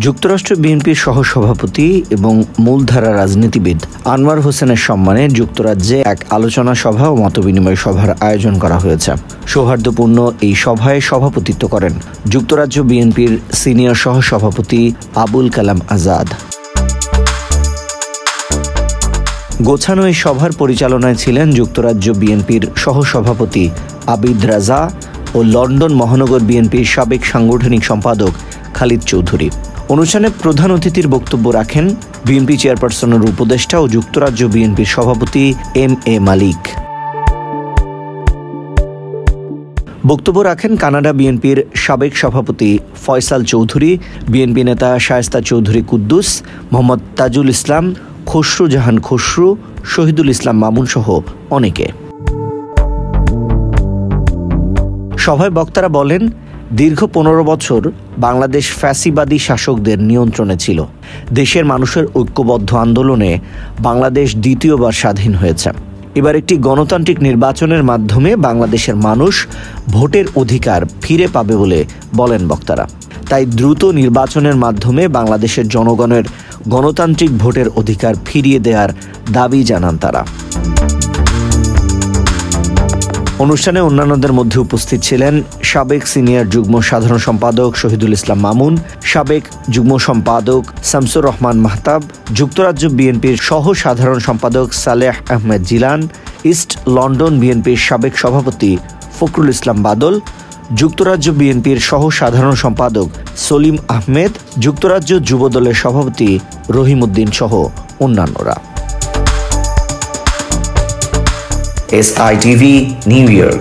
যুক্তরাষ্ট্র বিএনপির সহসভাপতি এবং মূলধারা রাজনীতিবিদ আনোয়ার হোসেনের সম্মানে যুক্তরাজ্যে এক আলোচনা সভা ও মতবিনিময় সভার আয়োজন করা হয়েছে। সৌহার্দ্যপূর্ণ এই সভায় সভাপতিত্ব করেন যুক্তরাজ্য বিএনপির সিনিয়র সহসভাপতি আবুল কালাম আজাদ। গোছানো এই সভার পরিচালনায় ছিলেন যুক্তরাজ্য বিএনপির সহসভাপতি আবিদ রাজা ও লন্ডন মহানগর বিএনপির সাবেক সাংগঠনিক সম্পাদক খালিদ চৌধুরী। অনুষ্ঠানে প্রধান অতিথির বক্তব্য রাখেন বিএনপি চেয়ারপারসনের উপদেষ্টা ও যুক্তরাজ্য বিএনপির সভাপতি এম.এ. মালিক। বক্তব্য রাখেন কানাডা বিএনপির সাবেক সভাপতি ফয়সাল চৌধুরী, বিএনপি নেতা শায়েস্তা চৌধুরী কুদ্দুস, মোহাম্মদ তাজুল ইসলাম, খসরু জাহান খসরু, শহীদুল ইসলাম মামুন সহ অনেকে। সভায় বক্তারা বলেন, দীর্ঘ ১৫ বছর বাংলাদেশ ফ্যাসিবাদী শাসকদের নিয়ন্ত্রণে ছিল। দেশের মানুষের ঐক্যবদ্ধ আন্দোলনে বাংলাদেশ দ্বিতীয়বার স্বাধীন হয়েছে। এবার একটি গণতান্ত্রিক নির্বাচনের মাধ্যমে বাংলাদেশের মানুষ ভোটের অধিকার ফিরে পাবে বলে বলেন বক্তারা। তাই দ্রুত নির্বাচনের মাধ্যমে বাংলাদেশের জনগণের গণতান্ত্রিক ভোটের অধিকার ফিরিয়ে দেওয়ার দাবি জানান তারা। অনুষ্ঠানে অন্যান্যদের মধ্যে উপস্থিত ছিলেন সাবেক সিনিয়র যুগ্ম সাধারণ সম্পাদক শহীদুল ইসলাম মামুন, সাবেক যুগ্ম সম্পাদক শামসুর রহমান মাহতাব, যুক্তরাজ্য বিএনপির সহ সাধারণ সম্পাদক সালেহ আহমেদ জিলান, ইস্ট লন্ডন বিএনপির সাবেক সভাপতি ফখরুল ইসলাম বাদল, যুক্তরাজ্য বিএনপির সহ সাধারণ সম্পাদক সলিম আহমেদ, যুক্তরাজ্য যুবদলের সভাপতি রহিম উদ্দিন সহ অন্যান্যরা। SITV New Year।